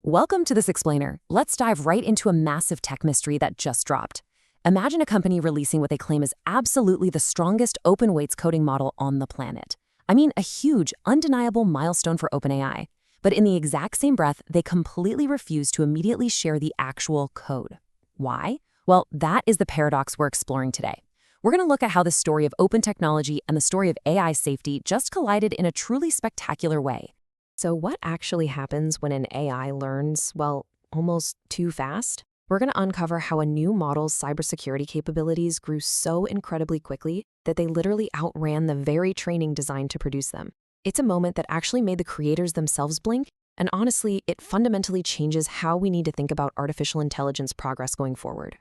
Welcome to this explainer. Let's dive right into a massive tech mystery that just dropped. Imagine a company releasing what they claim is absolutely the strongest open weights coding model on the planet. I mean, a huge, undeniable milestone for OpenAI. But in the exact same breath, they completely refuse to immediately share the actual code. Why? Well, that is the paradox we're exploring today. We're going to look at how the story of open technology and the story of AI safety just collided in a truly spectacular way. So what actually happens when an AI learns, well, almost too fast? We're going to uncover how a new model's cybersecurity capabilities grew so incredibly quickly that they literally outran the very training designed to produce them. It's a moment that actually made the creators themselves blink, and honestly, it fundamentally changes how we need to think about artificial intelligence progress going forward.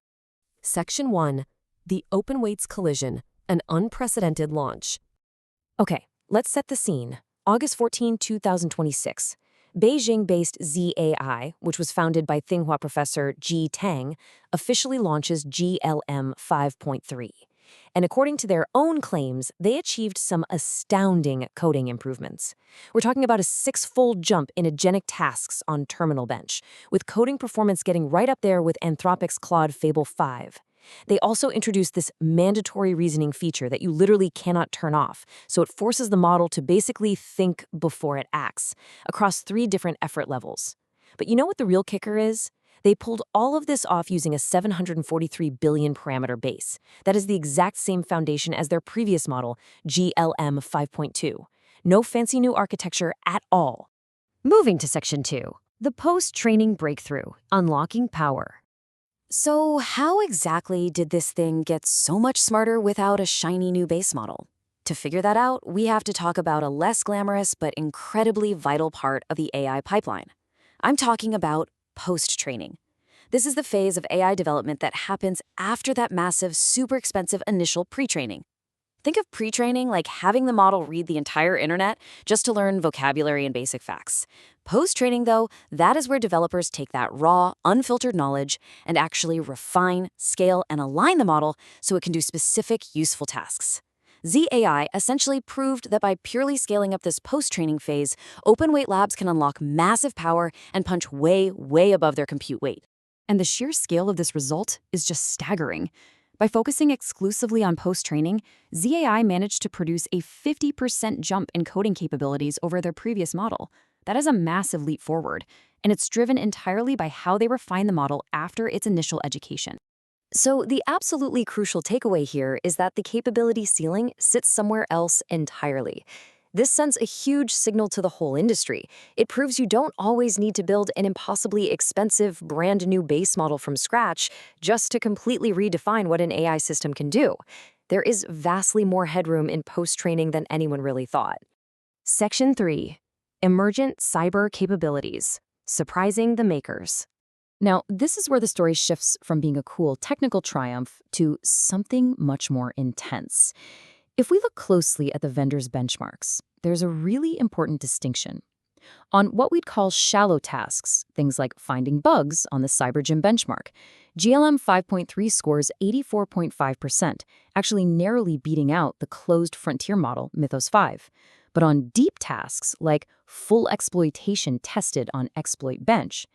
Section 1. The Open Weights Collision, an Unprecedented Launch. Okay, let's set the scene. August 14, 2026, Beijing-based ZAI, which was founded by Tsinghua professor Ji Tang, officially launches GLM 5.3. And according to their own claims, they achieved some astounding coding improvements. We're talking about a 6-fold jump in agentic tasks on Terminal Bench, with coding performance getting right up there with Anthropic's Claude Fable 5. They also introduced this mandatory reasoning feature that you literally cannot turn off, so it forces the model to basically think before it acts, across 3 different effort levels. But you know what the real kicker is? They pulled all of this off using a 743 billion parameter base. That is the exact same foundation as their previous model, GLM 5.2. No fancy new architecture at all. Moving to Section 2, the post-training breakthrough, unlocking power. So how exactly did this thing get so much smarter without a shiny new base model? To figure that out, we have to talk about a less glamorous but incredibly vital part of the AI pipeline. I'm talking about post-training. This is the phase of AI development that happens after that massive, super expensive initial pre-training. Think of pre-training like having the model read the entire internet just to learn vocabulary and basic facts. Post-training, though, that is where developers take that raw, unfiltered knowledge and actually refine, scale, and align the model so it can do specific, useful tasks. ZAI essentially proved that by purely scaling up this post-training phase, open-weight labs can unlock massive power and punch way, way above their compute weight. And the sheer scale of this result is just staggering. By focusing exclusively on post-training, ZAI managed to produce a 50% jump in coding capabilities over their previous model. That is a massive leap forward, and it's driven entirely by how they refine the model after its initial education. So the absolutely crucial takeaway here is that the capability ceiling sits somewhere else entirely. This sends a huge signal to the whole industry. It proves you don't always need to build an impossibly expensive, brand new base model from scratch just to completely redefine what an AI system can do. There is vastly more headroom in post-training than anyone really thought. Section 3. Emergent Cyber Capabilities, Surprising the Makers. Now, this is where the story shifts from being a cool technical triumph to something much more intense. If we look closely at the vendor's benchmarks, there's a really important distinction. On what we'd call shallow tasks, things like finding bugs on the CyberGym benchmark, GLM 5.3 scores 84.5%, actually narrowly beating out the closed frontier model, Mythos 5. But on deep tasks, like full exploitation tested on Exploit Bench,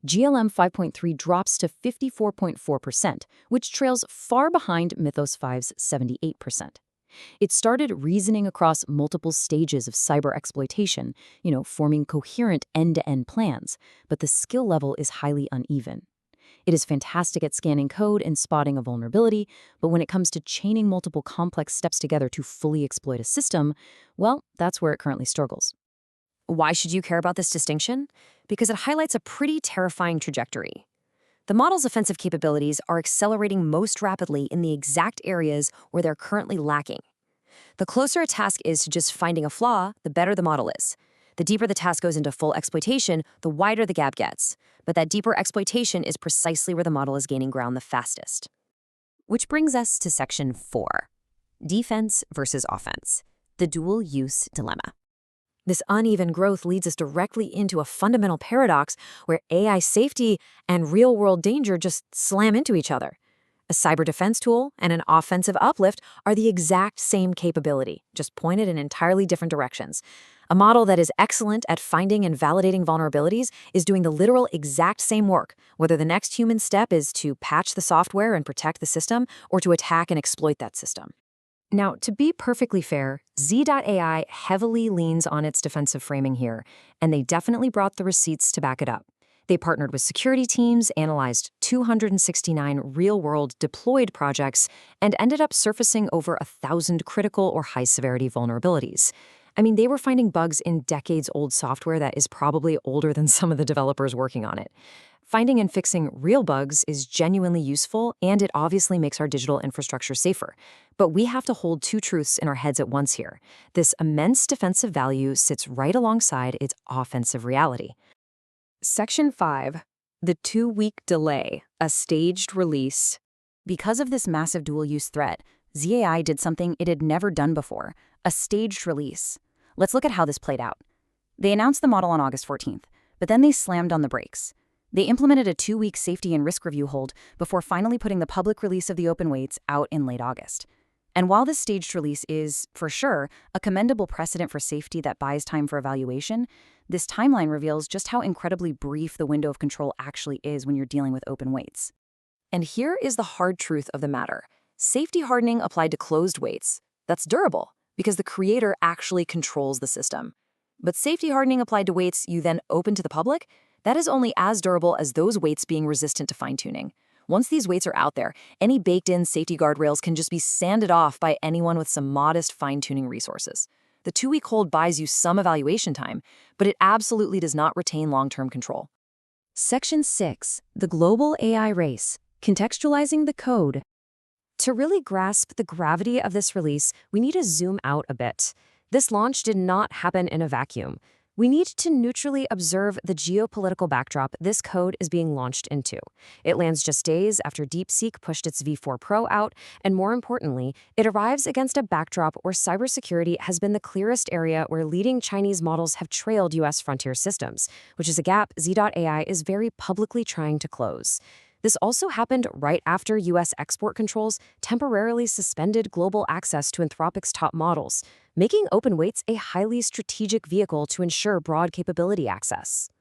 GLM 5.3 drops to 54.4%, which trails far behind Mythos 5's 78%. It started reasoning across multiple stages of cyber exploitation, forming coherent end-to-end plans, but the skill level is highly uneven. It is fantastic at scanning code and spotting a vulnerability, but when it comes to chaining multiple complex steps together to fully exploit a system, well, that's where it currently struggles. Why should you care about this distinction? Because it highlights a pretty terrifying trajectory. The model's offensive capabilities are accelerating most rapidly in the exact areas where they're currently lacking. The closer a task is to just finding a flaw, the better the model is. The deeper the task goes into full exploitation, the wider the gap gets. But that deeper exploitation is precisely where the model is gaining ground the fastest. Which brings us to Section 4, Defense versus Offense, the dual-use dilemma. This uneven growth leads us directly into a fundamental paradox where AI safety and real-world danger just slam into each other. A cyber defense tool and an offensive uplift are the exact same capability, just pointed in entirely different directions. A model that is excellent at finding and validating vulnerabilities is doing the literal exact same work, whether the next human step is to patch the software and protect the system or to attack and exploit that system. Now, to be perfectly fair, ZAI heavily leans on its defensive framing here, and they definitely brought the receipts to back it up. They partnered with security teams, analyzed 269 real-world deployed projects, and ended up surfacing over 1,000 critical or high-severity vulnerabilities. I mean, they were finding bugs in decades-old software that is probably older than some of the developers working on it. Finding and fixing real bugs is genuinely useful, and it obviously makes our digital infrastructure safer. But we have to hold two truths in our heads at once here. This immense defensive value sits right alongside its offensive reality. Section 5. The 2-week delay, a staged release. Because of this massive dual-use threat, ZAI did something it had never done before, a staged release. Let's look at how this played out. They announced the model on August 14th, but then they slammed on the brakes. They implemented a 2-week safety and risk review hold before finally putting the public release of the open weights out in late August. And while this staged release is, for sure, a commendable precedent for safety that buys time for evaluation, this timeline reveals just how incredibly brief the window of control actually is when you're dealing with open weights. And here is the hard truth of the matter. Safety hardening applied to closed weights. That's durable, because the creator actually controls the system. But safety hardening applied to weights you then open to the public, that is only as durable as those weights being resistant to fine-tuning. Once these weights are out there, any baked-in safety guardrails can just be sanded off by anyone with some modest fine-tuning resources. The 2-week hold buys you some evaluation time, but it absolutely does not retain long-term control. Section 6. The Global AI Race, Contextualizing the Code. To really grasp the gravity of this release, we need to zoom out a bit. This launch did not happen in a vacuum. We need to neutrally observe the geopolitical backdrop this code is being launched into. It lands just days after DeepSeek pushed its V4 Pro out, and more importantly, it arrives against a backdrop where cybersecurity has been the clearest area where leading Chinese models have trailed U.S. frontier systems, which is a gap ZAI is very publicly trying to close. This also happened right after U.S. export controls temporarily suspended global access to Anthropic's top models, making open weights a highly strategic vehicle to ensure broad capability access.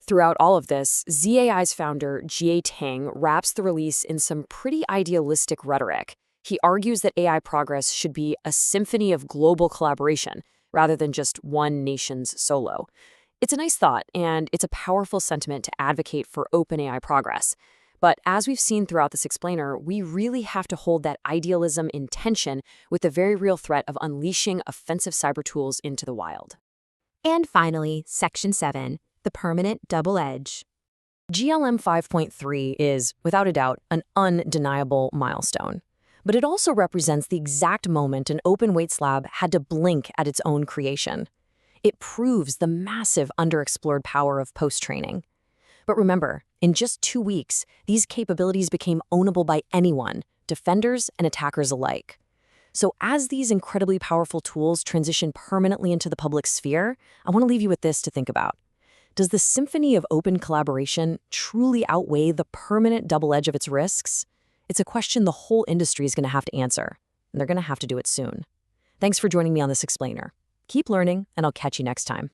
Throughout all of this, ZAI's founder, Jie Tang, wraps the release in some pretty idealistic rhetoric. He argues that AI progress should be a symphony of global collaboration, rather than just one nation's solo. It's a nice thought, and it's a powerful sentiment to advocate for open AI progress. But as we've seen throughout this explainer, we really have to hold that idealism in tension with the very real threat of unleashing offensive cyber tools into the wild. And finally, Section 7, the permanent double edge. GLM 5.3 is, without a doubt, an undeniable milestone. But it also represents the exact moment an open weights lab had to blink at its own creation. It proves the massive underexplored power of post-training. But remember, in just 2 weeks, these capabilities became ownable by anyone, defenders and attackers alike. So as these incredibly powerful tools transition permanently into the public sphere, I want to leave you with this to think about. Does the symphony of open collaboration truly outweigh the permanent double edge of its risks? It's a question the whole industry is going to have to answer, and they're going to have to do it soon. Thanks for joining me on this explainer. Keep learning, and I'll catch you next time.